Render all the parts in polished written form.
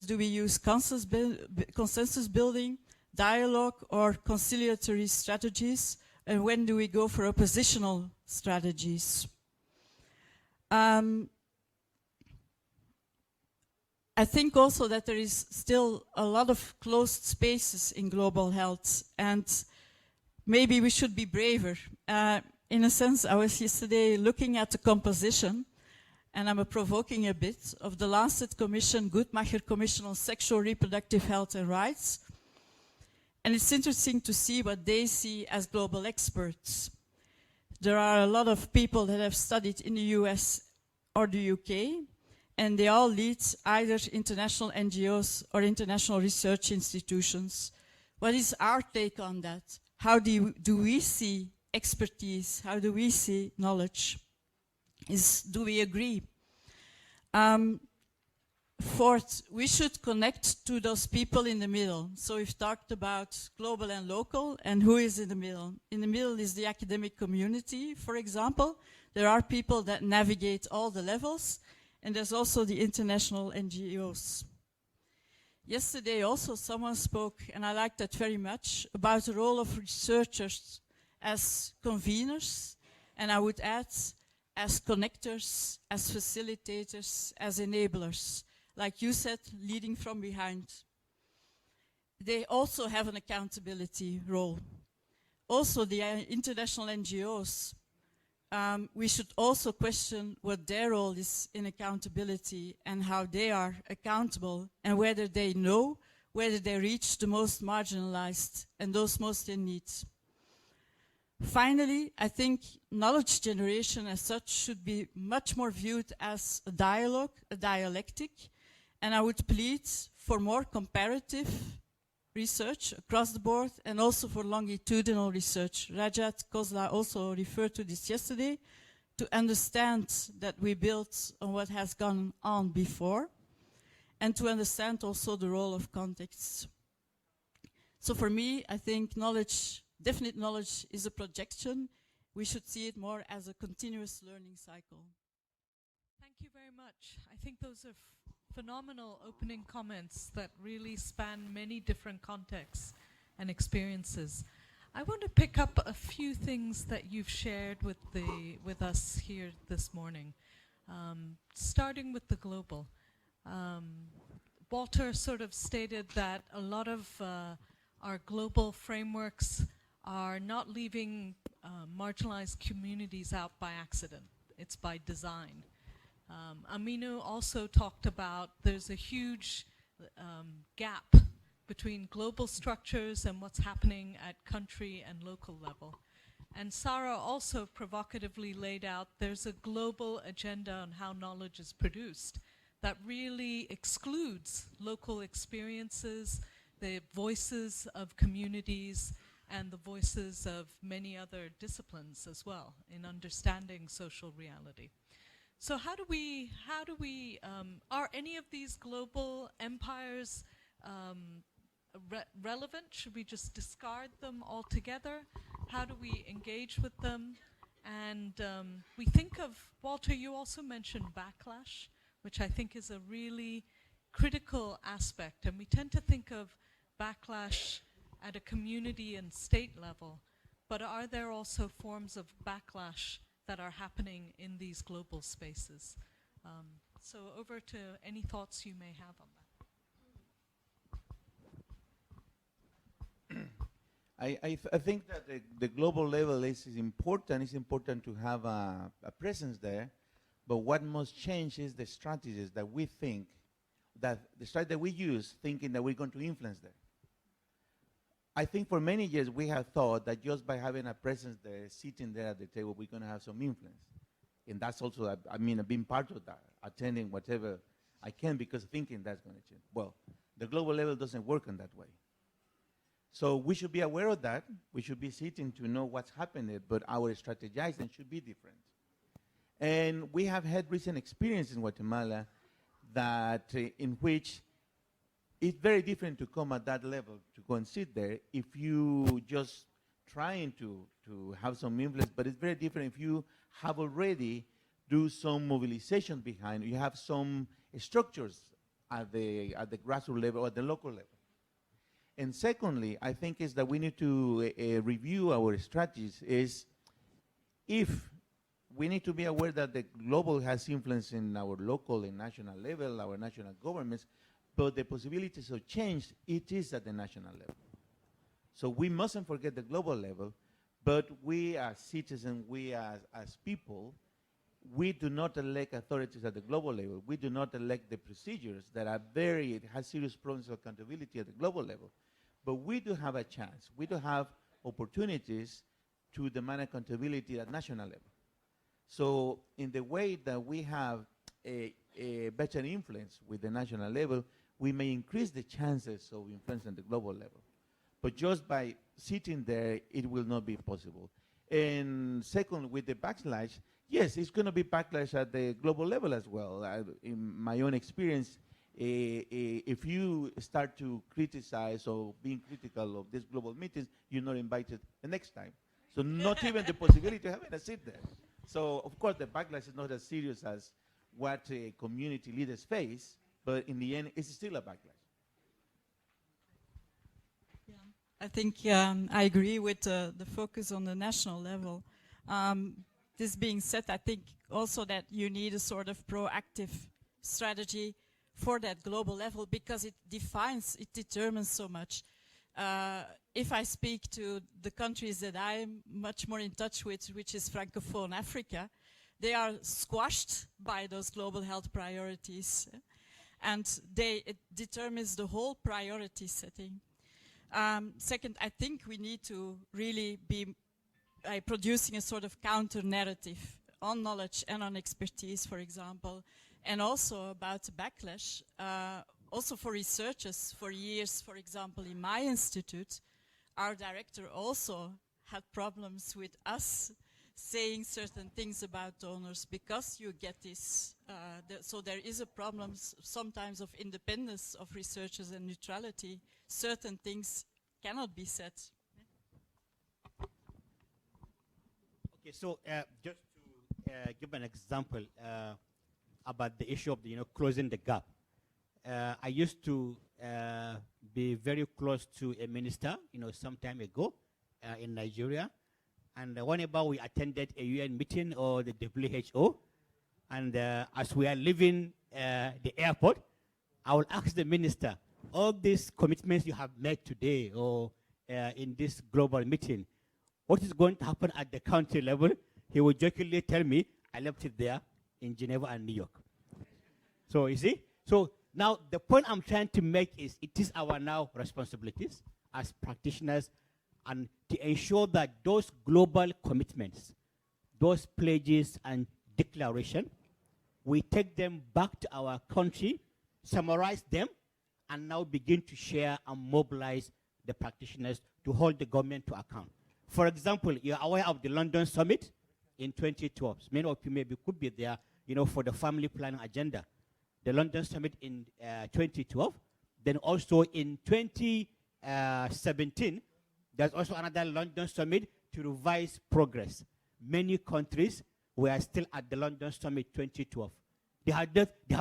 do we use consensus building, dialogue, or conciliatory strategies? And when do we go for oppositional strategies? I think also that there is still a lot of closed spaces in global health, and maybe we should be braver. In a sense, I was yesterday looking at the composition, and I'm provoking a bit, of the Lancet Commission, Guttmacher Commission on Sexual Reproductive Health and Rights. And it's interesting to see what they see as global experts. There are a lot of people that have studied in the US or the UK, and they all lead either international NGOs or international research institutions. What is our take on that? How do we see expertise? How do we see knowledge? Do we agree? Fourth, we should connect to those people in the middle. So we've talked about global and local, and who is in the middle? In the middle is the academic community, for example. There are people that navigate all the levels, and there's also the international NGOs. Yesterday also someone spoke, and I liked that very much, about the role of researchers as conveners, and I would add as connectors, as facilitators, as enablers. Like you said, leading from behind. They also have an accountability role. Also the international NGOs, we should also question what their role is in accountability and how they are accountable, and whether they know, whether they reach the most marginalized and those most in need. Finally, I think knowledge generation as such should be much more viewed as a dialogue, a dialectic, and I would plead for more comparative research across the board, and also for longitudinal research. Rajat Kozla also referred to this yesterday, to understand that we build on what has gone on before, and to understand also the role of contexts. So for me, I think knowledge, definite knowledge, is a projection. We should see it more as a continuous learning cycle. Thank you very much. I think those are phenomenal opening comments that really span many different contexts and experiences. I want to pick up a few things that you've shared with us here this morning, starting with the global. Walter sort of stated that a lot of our global frameworks are not leaving marginalized communities out by accident. It's by design. Aminu also talked about there's a huge gap between global structures and what's happening at country and local level. And Sarah also provocatively laid out there's a global agenda on how knowledge is produced that really excludes local experiences, the voices of communities, and the voices of many other disciplines as well in understanding social reality. So how do we, are any of these global empires relevant? Should we just discard them altogether? How do we engage with them? And we think of, Walter, you also mentioned backlash, which I think is a really critical aspect. And we tend to think of backlash at a community and state level, but are there also forms of backlash that are happening in these global spaces? So over to any thoughts you may have on that. I think that the global level is important. It's important to have a presence there, but what must change is the strategies that we think, that the strategy that we use, thinking that we're going to influence there. I think for many years we have thought that just by having a presence there, sitting there at the table, we're going to have some influence. And that's also, I mean, being part of that, attending whatever I can, because thinking that's going to change. Well, the global level doesn't work in that way. So we should be aware of that. We should be sitting to know what's happening, but our strategizing should be different. And we have had recent experience in Guatemala that in which it's very different to come at that level, to go and sit there, if you just trying to have some influence, but it's very different if you have already do some mobilization behind, you have some structures at the grassroots level or at the local level. And secondly, I think is that we need to review our strategies. Is if we need to be aware that the global has influence in our local and national level, our national governments, but the possibilities of change, it is at the national level. So we mustn't forget the global level, but we as citizens, we as people, we do not elect authorities at the global level. We do not elect the procedures that are it has serious problems of accountability at the global level. But we do have a chance. We do have opportunities to demand accountability at national level. So in the way that we have a better influence with the national level, we may increase the chances of influence at the global level. But just by sitting there, it will not be possible. And second, with the backlash, yes, it's going to be backlash at the global level as well. In my own experience, if you start to criticize or being critical of these global meetings, you're not invited the next time. So not even the possibility of having a seat there. So, of course, the backlash is not as serious as what community leaders face, but in the end, it's still a backlash. Yeah. I think I agree with the focus on the national level. This being said, I think also that you need a sort of proactive strategy for that global level because it determines so much. If I speak to the countries that I'm much more in touch with, which is Francophone Africa, they are squashed by those global health priorities. And it determines the whole priority setting. Second, I think we need to really be producing a sort of counter-narrative on knowledge and on expertise, for example, and also about backlash. Also for researchers, for years, for example, in my institute, our director also had problems with us saying certain things about donors because you get this. So there is a problem sometimes of independence of researchers and neutrality. Certain things cannot be said. Okay, so just to give an example about the issue of closing the gap. I used to be very close to a minister, some time ago in Nigeria. And whenever we attended a UN meeting or the WHO, and as we are leaving the airport, I will ask the minister, all these commitments you have made today or in this global meeting, what is going to happen at the country level? He would jokingly tell me, I left it there in Geneva and New York. So you see? So now the point I'm trying to make is it is our now responsibilities as practitioners and to ensure that those global commitments, those pledges and declaration, we take them back to our country, summarize them, and now begin to share and mobilize the practitioners to hold the government to account. For example, you're aware of the London Summit in 2012. Many of you maybe could be there, for the family planning agenda. The London Summit in 2012. Then also in 2017, there's also another London Summit to revise progress. Many countries were still at the London Summit 2012. They have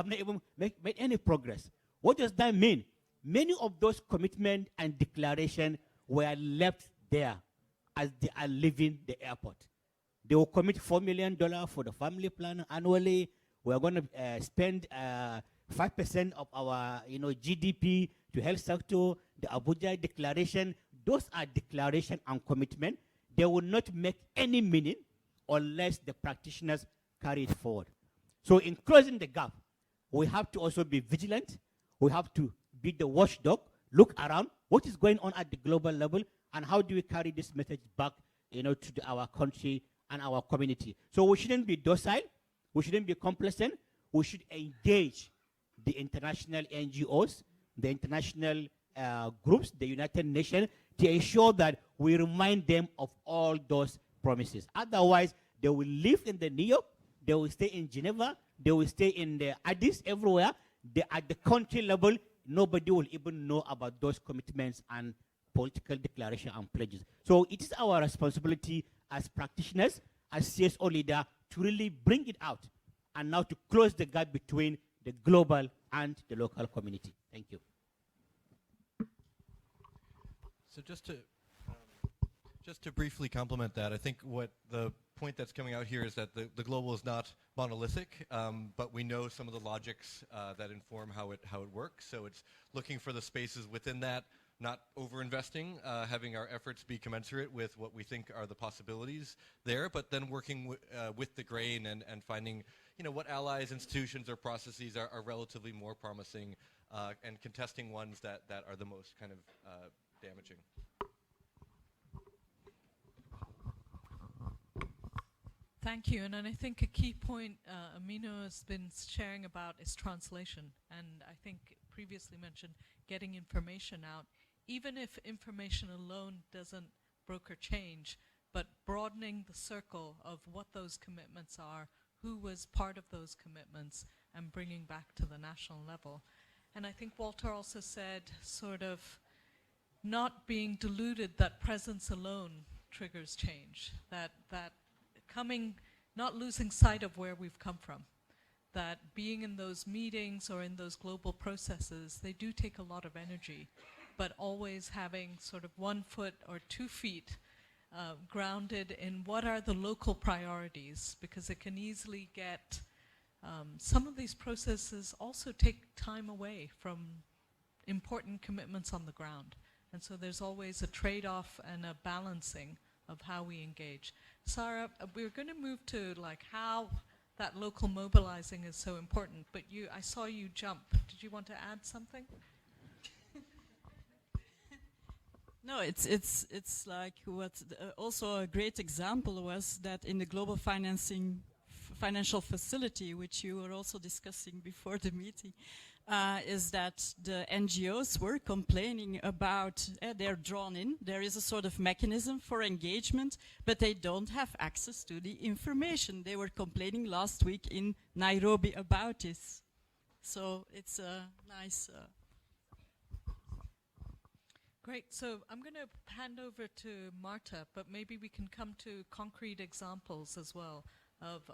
not even made any progress. What does that mean? Many of those commitments and declarations were left there as they are leaving the airport. They will commit $4 million for the family plan annually. We are going to spend 5% of our GDP to health sector. The Abuja Declaration, those are declaration and commitment. They will not make any meaning unless the practitioners carry it forward. So in closing the gap, we have to also be vigilant. We have to be the watchdog, look around what is going on at the global level, and how do we carry this message back, to our country and our community. So we shouldn't be docile. We shouldn't be complacent. We should engage the international NGOs, the international groups, the United Nations, to ensure that we remind them of all those promises. Otherwise, they will live in the New York, they will stay in Geneva, they will stay in the Addis, everywhere. At the country level, nobody will even know about those commitments and political declaration and pledges. So it is our responsibility as practitioners, as CSO leader, to really bring it out and now to close the gap between the global and the local community. Thank you. So just to briefly complement that, I think what the point that's coming out here is that the global is not monolithic, but we know some of the logics that inform how it works. So it's looking for the spaces within that, not over-investing, having our efforts be commensurate with what we think are the possibilities there, but then working with the grain and finding, what allies, institutions, or processes are relatively more promising, and contesting ones that are the most kind of damaging. Thank you. And I think a key point Amino has been sharing about is translation. And I think previously mentioned getting information out, even if information alone doesn't broker change, but broadening the circle of what those commitments are, who was part of those commitments, and bringing back to the national level. And I think Walter also said sort of not being deluded that presence alone triggers change, that coming, not losing sight of where we've come from, that being in those meetings or in those global processes, they do take a lot of energy, but always having sort of 1 foot or 2 feet grounded in what are the local priorities, because it can easily get, some of these processes also take time away from important commitments on the ground. And so there's always a trade-off and a balancing of how we engage. Sarah, we're going to move to like how that local mobilizing is so important, but I saw you jump. Did you want to add something? No, it's like what also a great example was that in the global financial facility, which you were also discussing before the meeting, is that the NGOs were complaining about they're drawn in. There is a sort of mechanism for engagement, but they don't have access to the information. They were complaining last week in Nairobi about this. So it's a nice... Great. So I'm going to hand over to Marta, but maybe we can come to concrete examples as well of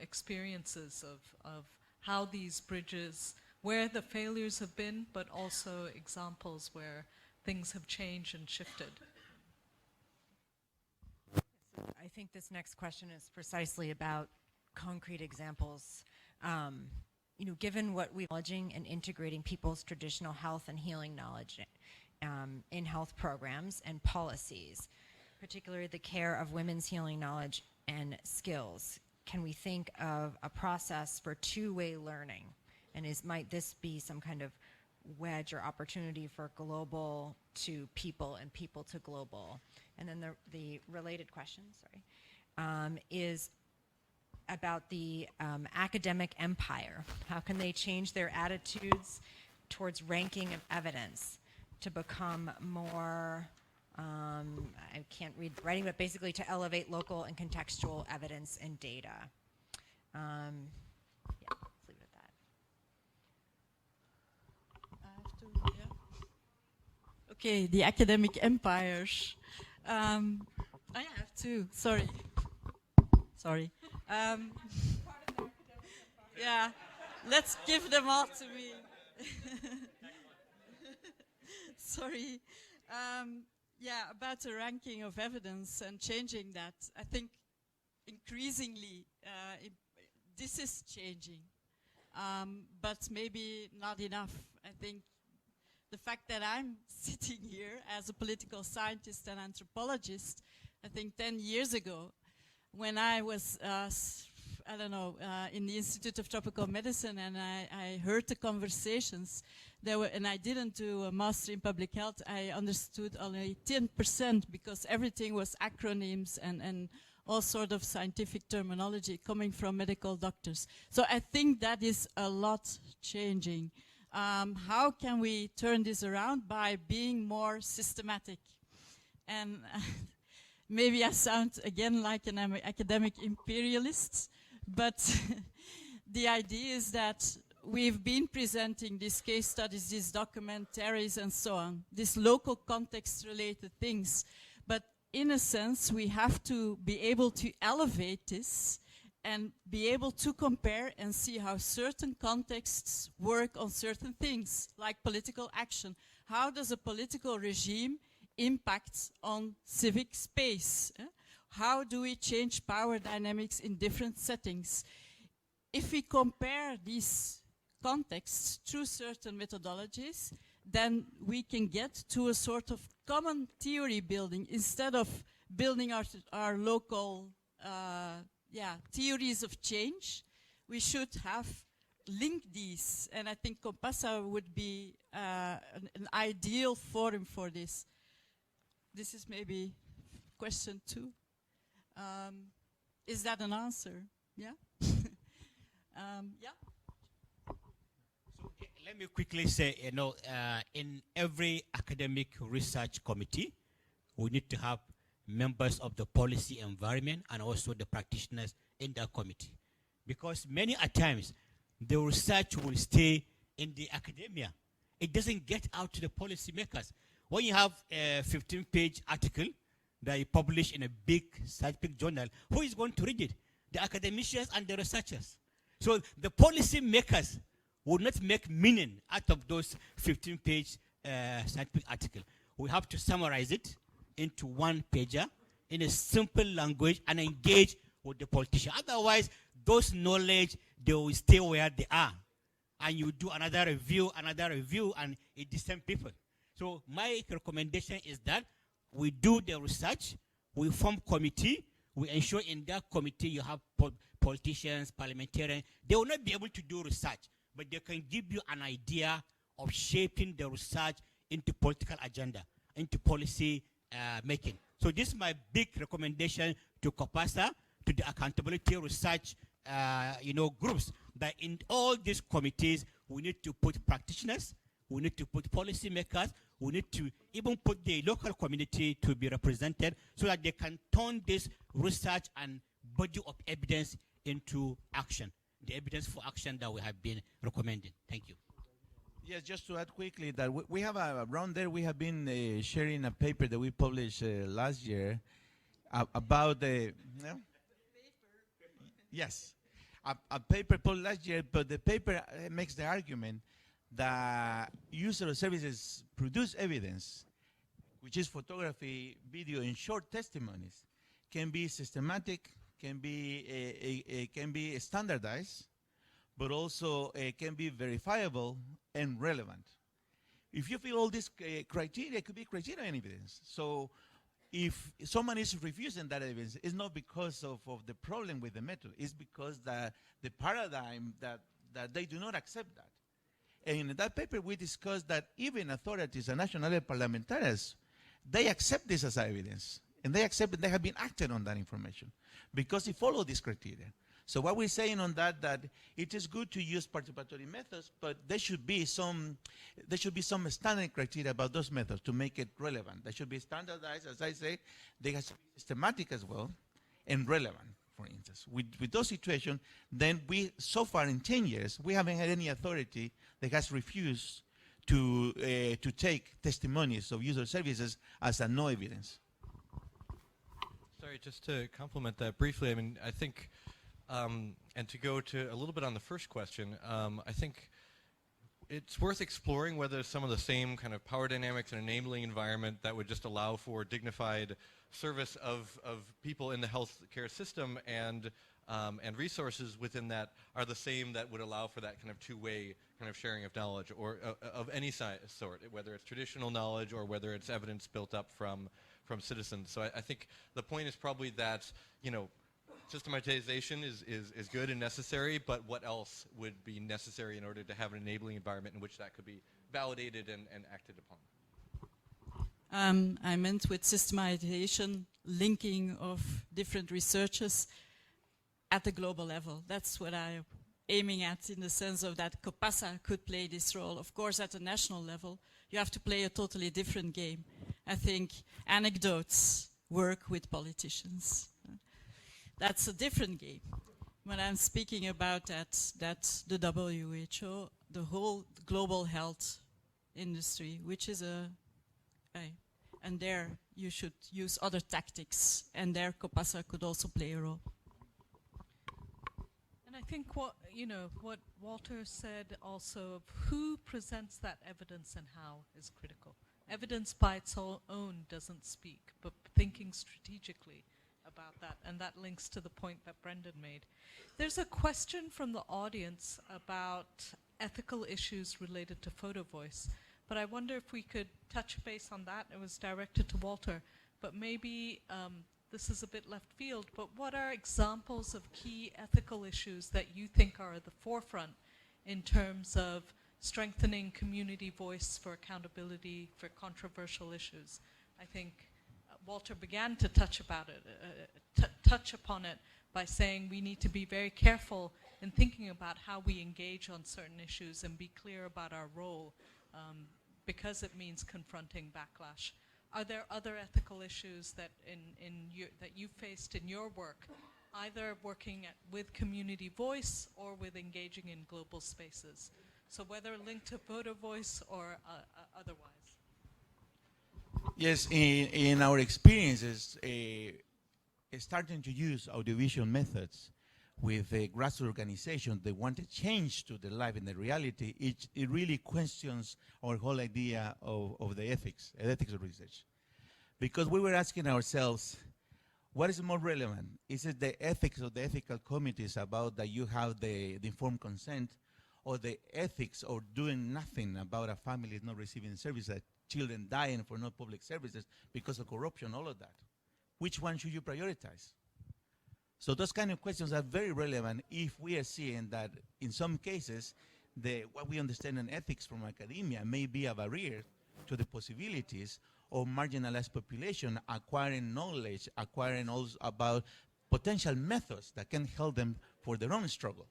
experiences of how these bridges, where the failures have been, but also examples where things have changed and shifted. I think this next question is precisely about concrete examples. Given what we're acknowledging and integrating people's traditional health and healing knowledge in health programs and policies, particularly the care of women's healing knowledge and skills, can we think of a process for two-way learning? And might this be some kind of wedge or opportunity for global to people and people to global? And then the related question, is about the academic empire. How can they change their attitudes towards ranking of evidence to become more, I can't read the writing, but basically to elevate local and contextual evidence and data? Yeah, let's leave it at that. I have to, yeah. Okay, the academic empires. I have two, sorry. Yeah, let's give them all to me. Sorry. Yeah, about the ranking of evidence and changing that. I think increasingly this is changing, but maybe not enough. I think the fact that I'm sitting here as a political scientist and anthropologist, I think 10 years ago, when I was, in the Institute of Tropical Medicine, and I heard the conversations, and I didn't do a master in public health, I understood only 10% because everything was acronyms and all sort of scientific terminology coming from medical doctors. So I think that is a lot changing. How can we turn this around? By being more systematic. And maybe I sound again like an academic imperialist, but the idea is that we've been presenting these case studies, these documentaries and so on, these local context related things. But in a sense, we have to be able to elevate this and be able to compare and see how certain contexts work on certain things, like political action. How does a political regime impact on civic space? How do we change power dynamics in different settings? If we compare these contexts through certain methodologies, then we can get to a sort of common theory building instead of building our local theories of change. We should have linked these, and I think Compassa would be an ideal forum for this. This is maybe question 2. Is that an answer? Yeah? Yeah? So let me quickly say, in every academic research committee, we need to have members of the policy environment and also the practitioners in that committee. Because many a times, the research will stay in the academia. It doesn't get out to the policymakers. When you have a 15-page article that you publish in a big scientific journal, who is going to read it? The academicians and the researchers. So the policymakers will not make meaning out of those 15-page scientific article. We have to summarize it into one pager in a simple language and engage with the politician. Otherwise, those knowledge, they will stay where they are. And you do another review, and it's the same people. So my recommendation is that we do the research, we form committee, we ensure in that committee you have politicians, parliamentarians. They will not be able to do research, but they can give you an idea of shaping the research into political agenda, into policy making. So this is my big recommendation to COPASA, to the accountability research groups, that in all these committees, we need to put practitioners, we need to put policymakers, we need to even put the local community to be represented so that they can turn this research and body of evidence into action, the evidence for action that we have been recommending. Thank you. Yes, just to add quickly that we have around there, we have been sharing a paper that we published last year about the... Yes, a paper published last year, but the paper makes the argument that user services produce evidence, which is photography, video, and short testimonies, can be systematic, can be standardized, but also can be verifiable and relevant. If you feel all these criteria, it could be criteria and evidence. So if someone is refusing that evidence, it's not because of the problem with the method. It's because the paradigm that they do not accept that. And in that paper, we discussed that even authorities and national parliamentarians, they accept this as evidence. And they accept that they have been acting on that information because they follow this criteria. So what we're saying on that it is good to use participatory methods, but there should be some standard criteria about those methods to make it relevant. They should be standardized, as I say. They have to be systematic as well and relevant, for instance. With those situations, then so far in 10 years, we haven't had any authority that has refused to take testimonies of user services as a no evidence. Sorry, just to complement that briefly, I mean, I think, and to go to a little bit on the first question, I think it's worth exploring whether some of the same kind of power dynamics and enabling environment that would just allow for dignified service of people in the healthcare system and resources within that are the same that would allow for that kind of two-way kind of sharing of knowledge or of any sort, whether it's traditional knowledge or whether it's evidence built up from citizens. So I think the point is probably that, systematization is good and necessary, but what else would be necessary in order to have an enabling environment in which that could be validated and acted upon? I meant with systematization, linking of different researchers at the global level. That's what I'm aiming at, in the sense of that COPASA could play this role. Of course, at the national level, you have to play a totally different game. I think anecdotes work with politicians. That's a different game. When I'm speaking about that's the WHO, the whole global health industry, which is and there you should use other tactics, and there COPASA could also play a role. think what Walter said also of who presents that evidence and how is critical. Evidence by its own doesn't speak, but thinking strategically about that, and that links to the point that Brendan made. There's a question from the audience about ethical issues related to Photovoice, but I wonder if we could touch base on that. It was directed to Walter, but maybe this is a bit left field, but what are examples of key ethical issues that you think are at the forefront in terms of strengthening community voice for accountability for controversial issues? I think Walter began to touch upon it by saying we need to be very careful in thinking about how we engage on certain issues and be clear about our role, because it means confronting backlash. Are there other ethical issues that that you faced in your work, either working with community voice or with engaging in global spaces? So whether linked to Photovoice or otherwise. Yes, in our experiences, starting to use audiovisual methods with a grassroots organization that want to change to the life and the reality, it really questions our whole idea of the ethics of research. Because we were asking ourselves, what is more relevant? Is it the ethics of the ethical committees about that you have the informed consent, or the ethics of doing nothing about a family not receiving services, children dying for no public services because of corruption, all of that? Which one should you prioritize? So those kind of questions are very relevant if we are seeing that in some cases, what we understand in ethics from academia may be a barrier to the possibilities of marginalized population acquiring knowledge, acquiring also about potential methods that can help them for their own struggle.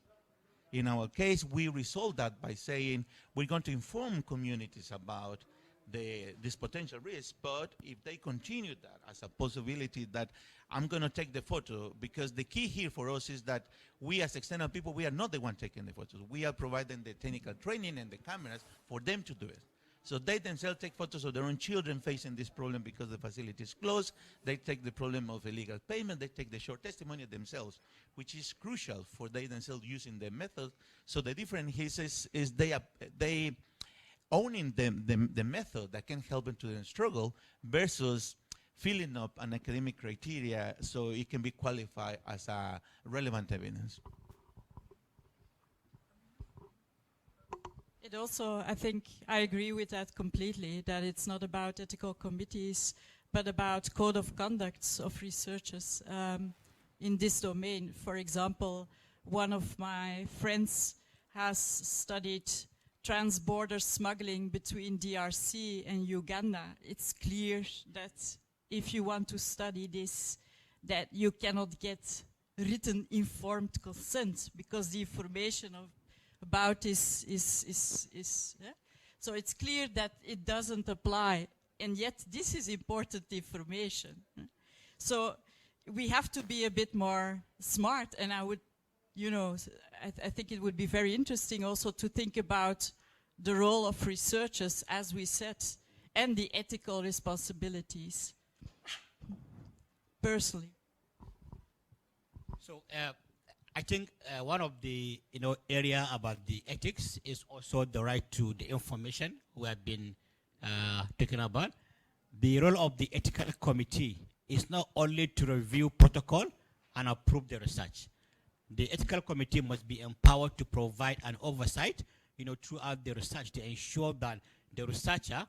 In our case, we resolve that by saying we're going to inform communities about this potential risk, but if they continue that as a possibility that I'm going to take the photo, because the key here for us is that we as external people, we are not the one taking the photos. We are providing the technical training and the cameras for them to do it. So they themselves take photos of their own children facing this problem because the facility is closed. They take the problem of illegal payment. They take the short testimony themselves, which is crucial for they themselves using the method. So the difference is they owning the method that can help them to their struggle versus filling up an academic criteria so it can be qualified as a relevant evidence. It also, I think, I agree with that completely, that it's not about ethical committees, but about code of conducts of researchers in this domain. For example, one of my friends has studied trans-border smuggling between DRC and Uganda. It's clear that if you want to study this, that you cannot get written informed consent because the information about this is yeah? So it's clear that it doesn't apply, and yet this is important information. So we have to be a bit more smart, and I would, I think it would be very interesting also to think about the role of researchers, as we said, and the ethical responsibilities, personally. So I think one of the area about the ethics is also the right to the information we have been talking about. The role of the ethical committee is not only to review protocol and approve the research. The ethical committee must be empowered to provide an oversight, throughout the research to ensure that the researcher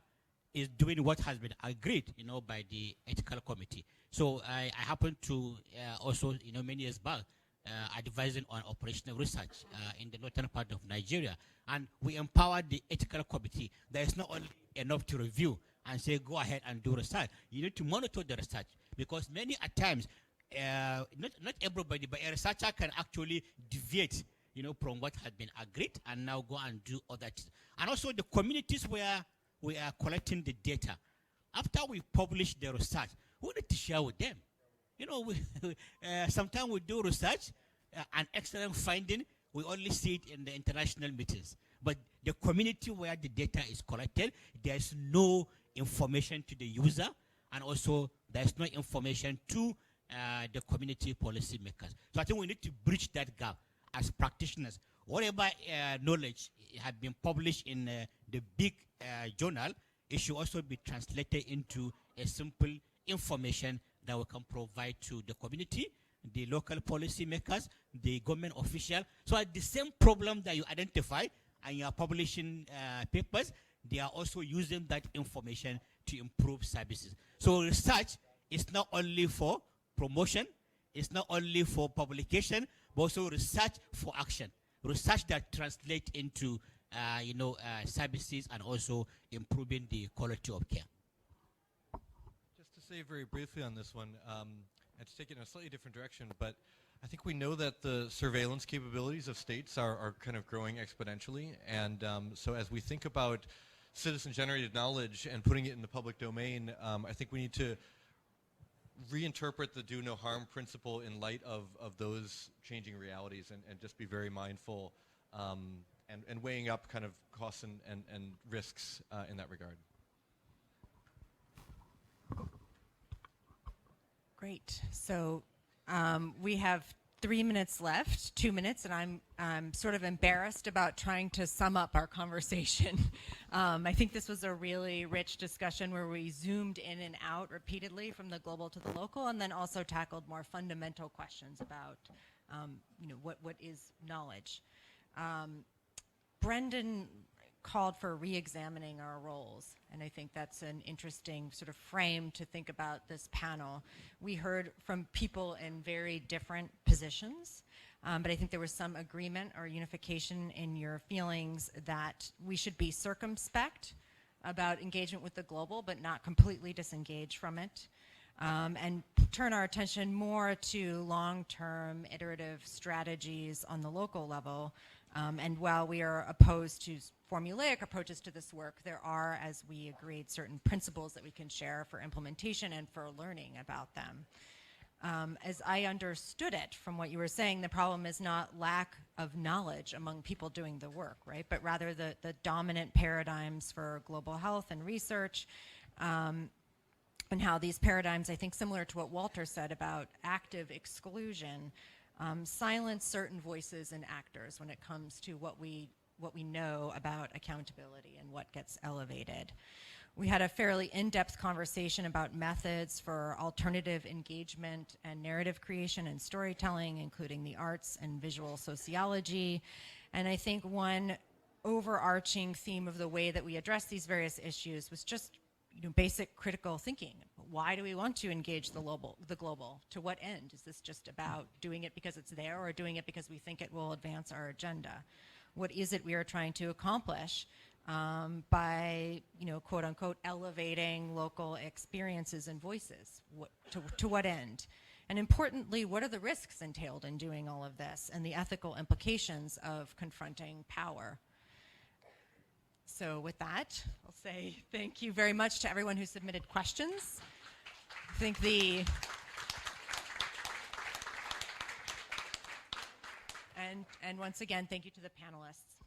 is doing what has been agreed, by the ethical committee. So I happen to also, many years back, advising on operational research in the northern part of Nigeria. And we empower the ethical committee. There is not only enough to review and say, go ahead and do research. You need to monitor the research, because many at times, not everybody, but a researcher can actually deviate, from what has been agreed and now go and do other things. And also the communities where we are collecting the data. After we publish the research, we need to share with them. Sometimes we do research, an excellent finding, we only see it in the international meetings. But the community where the data is collected, there's no information to the user, and also there's no information to the community policy makers. So I think we need to bridge that gap as practitioners, whatever knowledge has been published in the big journal, it should also be translated into a simple information that we can provide to the community, the local policy makers, the government official. So at the same problem that you identify and you are publishing papers, they are also using that information to improve services. So research is not only for promotion, it's not only for publication, but also research for action. Research that translates into services and also improving the quality of care. Just to say very briefly on this one, and to take it in a slightly different direction, but I think we know that the surveillance capabilities of states are kind of growing exponentially, and so as we think about citizen-generated knowledge and putting it in the public domain, I think we need to reinterpret the do no harm principle in light of those changing realities, and just be very mindful and weighing up kind of costs and risks in that regard. Great. So we have 3 minutes left, 2 minutes, and I'm sort of embarrassed about trying to sum up our conversation. I think this was a really rich discussion where we zoomed in and out repeatedly from the global to the local, and then also tackled more fundamental questions about what is knowledge. Brendan called for re-examining our roles, and I think that's an interesting sort of frame to think about this panel. We heard from people in very different positions, but I think there was some agreement or unification in your feelings that we should be circumspect about engagement with the global, but not completely disengage from it, and turn our attention more to long-term iterative strategies on the local level. And while we are opposed to formulaic approaches to this work, there are, as we agreed, certain principles that we can share for implementation and for learning about them. As I understood it from what you were saying, the problem is not lack of knowledge among people doing the work, right? But rather the dominant paradigms for global health and research, and how these paradigms, I think similar to what Walter said about active exclusion, silence certain voices and actors when it comes to what we know about accountability and what gets elevated. We had a fairly in-depth conversation about methods for alternative engagement and narrative creation and storytelling, including the arts and visual sociology. And I think one overarching theme of the way that we address these various issues was just basic critical thinking. Why do we want to engage the global? To what end? Is this just about doing it because it's there, or doing it because we think it will advance our agenda? What is it we are trying to accomplish by, quote unquote, elevating local experiences and voices? To what end? And importantly, what are the risks entailed in doing all of this, and the ethical implications of confronting power? So with that, I'll say thank you very much to everyone who submitted questions. I think and once again, thank you to the panelists.